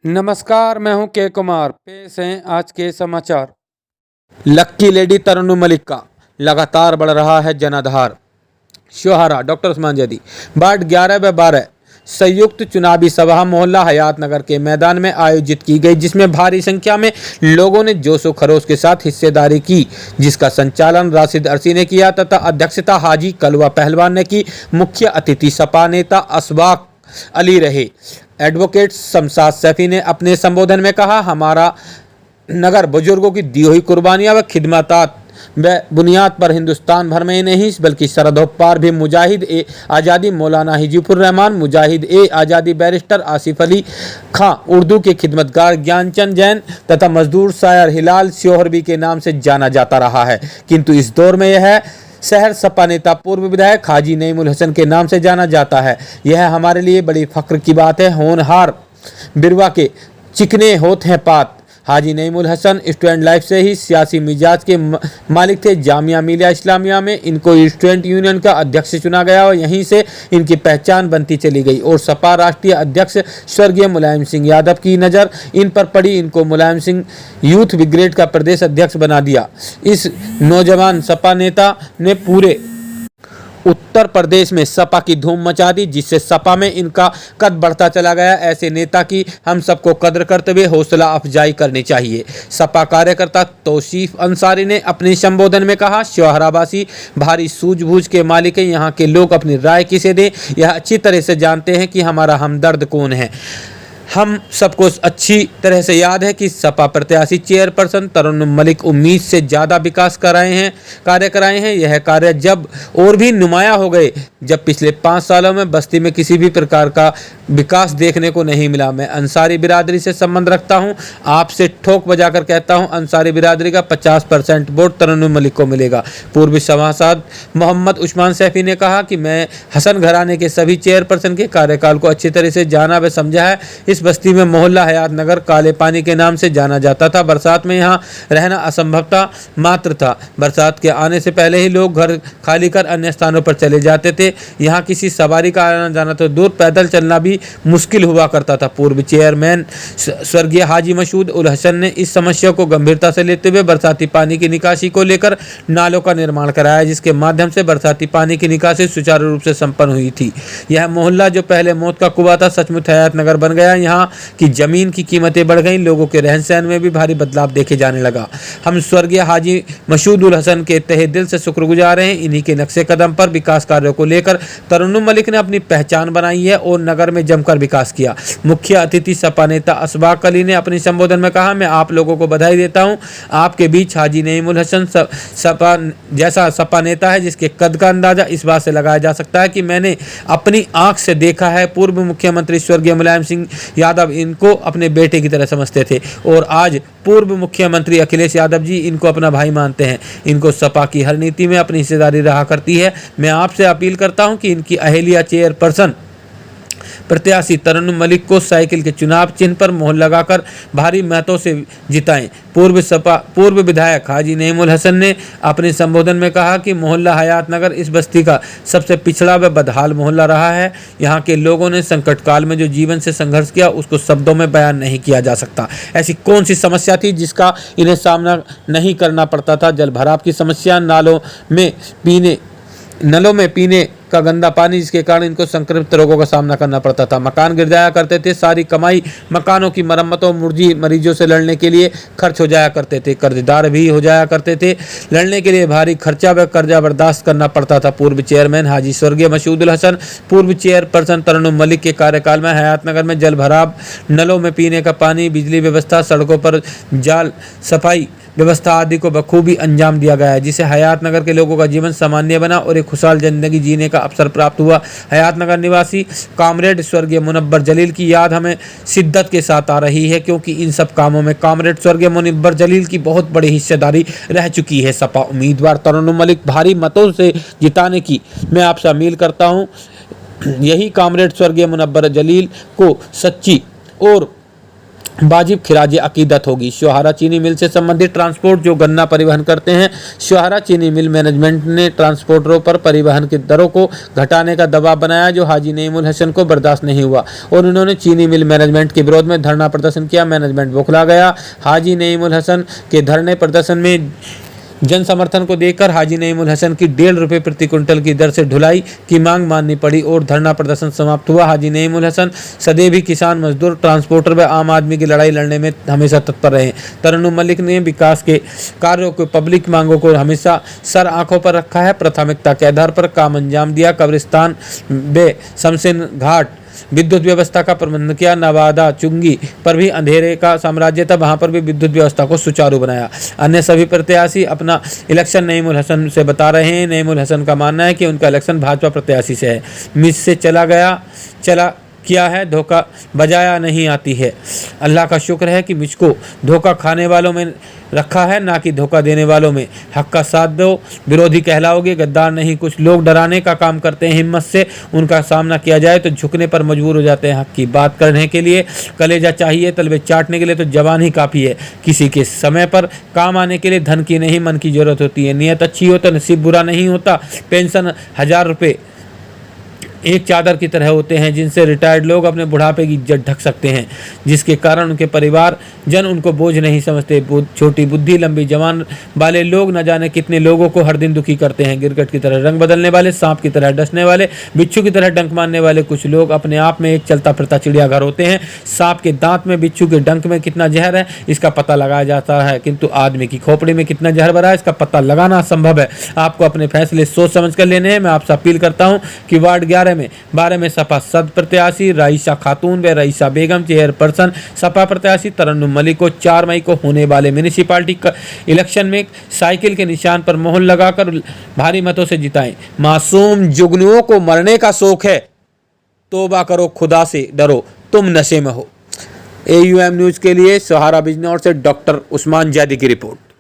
नमस्कार, मैं हूं के कुमार। पेश हैं आज के समाचार। लक्की लेडी तरन्नुम मलिक का लगातार बढ़ रहा है जनाधार। श्योहारा डॉक्टर उस्मान जैदी। वार्ड 11/12 संयुक्त चुनावी सभा मोहल्ला हयात नगर के मैदान में आयोजित की गई, जिसमें भारी संख्या में लोगों ने जोशो खरोश के साथ हिस्सेदारी की, जिसका संचालन राशिद अरसी ने किया तथा अध्यक्षता हाजी कलवा पहलवान ने की। मुख्य अतिथि सपा नेता अशफाक अली रहे। एडवोकेट शमशाद सैफी ने अपने संबोधन में कहा, हमारा नगर बुजुर्गों की दी हुई कुर्बानियां व खिदमतात व बुनियाद पर हिंदुस्तान भर में ही नहीं बल्कि सरहदों पार भी मुजाहिद ए आज़ादी मौलाना हिजबुर रहमान, मुजाहिद ए आज़ादी बैरिस्टर आसिफ अली खां, उर्दू के खिदमतगार ज्ञानचंद जैन तथा मजदूर शायर हिलाल सोहरबी के नाम से जाना जाता रहा है। किंतु इस दौर में यह शहर सपा नेता पूर्व विधायक हाजी नईमुल हसन के नाम से जाना जाता है। यह हमारे लिए बड़ी फख्र की बात है। होनहार बिरवा के चिकने होते हैं पात। हाजी नईमुल हसन स्टूडेंट लाइफ से ही सियासी मिजाज के मालिक थे। जामिया मिलिया इस्लामिया में इनको स्टूडेंट यूनियन का अध्यक्ष चुना गया और यहीं से इनकी पहचान बनती चली गई और सपा राष्ट्रीय अध्यक्ष स्वर्गीय मुलायम सिंह यादव की नज़र इन पर पड़ी। इनको मुलायम सिंह यूथ ब्रिगेड का प्रदेश अध्यक्ष बना दिया। इस नौजवान सपा नेता ने पूरे उत्तर प्रदेश में सपा की धूम मचा दी, जिससे सपा में इनका कद बढ़ता चला गया। ऐसे नेता की हम सबको कद्र करते हुए हौसला अफजाई करनी चाहिए। सपा कार्यकर्ता तौसीफ अंसारी ने अपने संबोधन में कहा, श्योहरावासी भारी सूझबूझ के मालिक हैं। यहाँ के लोग अपनी राय किसे दें यह अच्छी तरह से जानते हैं कि हमारा हमदर्द कौन है। हम सबको अच्छी तरह से याद है कि सपा प्रत्याशी चेयरपर्सन तरन्नुम मलिक उम्मीद से ज़्यादा विकास कार्य कराए हैं। यह कार्य जब और भी नुमाया हो गए जब पिछले 5 सालों में बस्ती में किसी भी प्रकार का विकास देखने को नहीं मिला। मैं अंसारी बिरादरी से संबंध रखता हूं। आपसे ठोक बजाकर कहता हूं, अंसारी बिरादरी का 50% वोट तरन्नुम मलिक को मिलेगा। पूर्व सभासद मोहम्मद उस्मान सैफी ने कहा कि मैं हसन घराने के सभी चेयरपर्सन के कार्यकाल को अच्छी तरह से जाना व समझा है। इस बस्ती में मोहल्ला हयात नगर काले पानी के नाम से जाना जाता था। बरसात में यहाँ रहना असंभवता मात्र था। बरसात के आने से पहले ही लोग घर खाली कर अन्य स्थानों पर चले जाते थे। यहाँ किसी सवारी का आना जाना तो दूर, पैदल चलना भी मुश्किल हुआ करता था। पूर्व चेयरमैन स्वर्गीय हाजी मसूद उल हसन ने इस समस्या को गंभीरता से लेते हुए बरसाती पानी की निकासी को लेकर नालों का निर्माण कराया, जिसके माध्यम से बरसाती पानी की निकासी सुचारू रूप से संपन्न हुई थी। यह मोहल्ला जो पहले मौत का कुआं था सचमुच हयात नगर बन गया। यहाँ की जमीन की कीमतें बढ़ गईं, लोगों के रहन सहन में भी भारी बदलाव देखे जाने लगा। हम स्वर्गीय हाजी मसूद उल हसन के तहे दिल से शुक्रगुजार हैं। इन्हीं के नक्शे कदम पर विकास कार्यों को लेकर तरन्नुम मलिक ने अपनी पहचान बनाई है और नगर में जमकर विकास किया। मुख्य अतिथि सपा नेता अशफाक अली ने अपने संबोधन में कहा, मैं आप लोगों को बधाई देता हूं। आपके बीच हाजी नईमुल हसन सपा नेता है जिसके कद का अंदाजा इस बात से लगाया जा सकता है कि मैंने अपनी आंख से देखा है। पूर्व मुख्यमंत्री स्वर्गीय मुलायम सिंह यादव इनको अपने बेटे की तरह समझते थे और आज पूर्व मुख्यमंत्री अखिलेश यादव जी इनको अपना भाई मानते हैं। इनको सपा की हर नीति में अपनी हिस्सेदारी रहा करती है। मैं आपसे अपील करता हूं कि इनकी अहलिया चेयरपर्सन प्रत्याशी तरन्नुम मलिक को साइकिल के चुनाव चिन्ह पर मोहर लगाकर भारी मतों से जिताएं। पूर्व विधायक हाजी नईमुल हसन ने अपने संबोधन में कहा कि मोहल्ला हयात नगर इस बस्ती का सबसे पिछड़ा व बदहाल मोहल्ला रहा है। यहाँ के लोगों ने संकट काल में जो जीवन से संघर्ष किया उसको शब्दों में बयान नहीं किया जा सकता। ऐसी कौन सी समस्या थी जिसका इन्हें सामना नहीं करना पड़ता था? जल भराव की समस्या, नलों में पीने का गंदा पानी, जिसके कारण इनको संक्रमित रोगों का सामना करना पड़ता था। मकान गिर जाया करते थे। सारी कमाई मकानों की मरम्मतों मुर्जी मरीजों से लड़ने के लिए खर्च हो जाया करते थे। कर्जदार भी हो जाया करते थे। लड़ने के लिए भारी खर्चा व कर्जा बर्दाश्त करना पड़ता था। पूर्व चेयरमैन हाजी स्वर्गीय मसूद उल हसन, पूर्व चेयरपर्सन तरन्नुम मलिक के कार्यकाल में हयात नगर में जल भराव, नलों में पीने का पानी, बिजली व्यवस्था, सड़कों पर जाल सफाई व्यवस्था आदि को बखूबी अंजाम दिया गया है, जिससे हयात नगर के लोगों का जीवन सामान्य बना और एक खुशहाल जिंदगी जीने का अवसर प्राप्त हुआ। हयात नगर निवासी कामरेड स्वर्गीय मुनव्वर जलील की याद हमें शिद्दत के साथ आ रही है, क्योंकि इन सब कामों में कामरेड स्वर्गीय मुनव्वर जलील की बहुत बड़ी हिस्सेदारी रह चुकी है। सपा उम्मीदवार तरन्नुम मलिक भारी मतों से जिताने की मैं आपसे अपील करता हूँ। यही कामरेड स्वर्गीय मुनव्वर जलील को सच्ची और वाजिब खिराज अकीदत होगी। शोहारा चीनी मिल से संबंधित ट्रांसपोर्ट जो गन्ना परिवहन करते हैं, शोहारा चीनी मिल मैनेजमेंट ने ट्रांसपोर्टरों पर परिवहन की दरों को घटाने का दबाव बनाया, जो हाजी नईमुल हसन को बर्दाश्त नहीं हुआ और उन्होंने चीनी मिल मैनेजमेंट के विरोध में धरना प्रदर्शन किया। मैनेजमेंट बौखला गया। हाजी नईमुल हसन के धरने प्रदर्शन में जन समर्थन को देखकर हाजी नईमुल हसन की 1.5 रुपये प्रति क्विंटल की दर से ढुलाई की मांग माननी पड़ी और धरना प्रदर्शन समाप्त हुआ। हाजी नईमुल हसन सदैव ही किसान, मजदूर, ट्रांसपोर्टर व आम आदमी की लड़ाई लड़ने में हमेशा तत्पर रहे। तरन्नुम मलिक ने विकास के कार्यों को, पब्लिक मांगों को हमेशा सर आंखों पर रखा है। प्राथमिकता के आधार पर काम अंजाम दिया। कब्रिस्तान व शमशान घाट विद्युत व्यवस्था का प्रबंध किया। नवादा चुंगी पर भी अंधेरे का साम्राज्य था, वहां पर भी विद्युत व्यवस्था को सुचारू बनाया। अन्य सभी प्रत्याशी अपना इलेक्शन नईमुल हसन से बता रहे हैं। नईमुल हसन का मानना है कि उनका इलेक्शन भाजपा प्रत्याशी से है। मिस से चला किया है, धोखा बजाया नहीं आती है। अल्लाह का शुक्र है कि मुझको धोखा खाने वालों में रखा है, ना कि धोखा देने वालों में। हक का साथ दो, विरोधी कहलाओगे, गद्दार नहीं। कुछ लोग डराने का काम करते हैं, हिम्मत से उनका सामना किया जाए तो झुकने पर मजबूर हो जाते हैं। हक की बात करने के लिए कलेजा चाहिए, तलबे चाटने के लिए तो जबान ही काफ़ी है। किसी के समय पर काम आने के लिए धन की नहीं, मन की जरूरत होती है। नियत अच्छी हो तो नसीब बुरा नहीं होता। पेंशन 1000 रुपये एक चादर की तरह होते हैं, जिनसे रिटायर्ड लोग अपने बुढ़ापे की इज्जत ढक सकते हैं, जिसके कारण उनके परिवार जन उनको बोझ नहीं समझते। छोटी बुद्धि लंबी जवान वाले लोग न जाने कितने लोगों को हर दिन दुखी करते हैं। गिरगिट की तरह रंग बदलने वाले, सांप की तरह डसने वाले, बिच्छू की तरह डंक मारने वाले कुछ लोग अपने आप में एक चलता फिरता चिड़ियाघर होते हैं। सांप के दांत में, बिच्छू के डंक में कितना जहर है इसका पता लगाया जाता है, किंतु आदमी की खोपड़ी में कितना जहर भरा है इसका पता लगाना असंभव है। आपको अपने फैसले सोच समझ कर लेने हैं। मैं आपसे अपील करता हूँ कि वार्ड 12 में सपा सद प्रत्याशी राइसा खातून व राइसा बेगम, चेयरपर्सन सपा प्रत्याशी तरन्नुम मलिक को 4 मई को होने वाले म्युनिसिपैलिटी इलेक्शन में साइकिल के निशान पर मोहर लगाकर भारी मतों से जिताएं। मासूम जुगनुओं को मरने का शौक है, तौबा करो, खुदा से डरो, तुम नशे में हो। AUM न्यूज के लिए सहारा बिजनौर से डॉक्टर उस्मान जैदी की रिपोर्ट।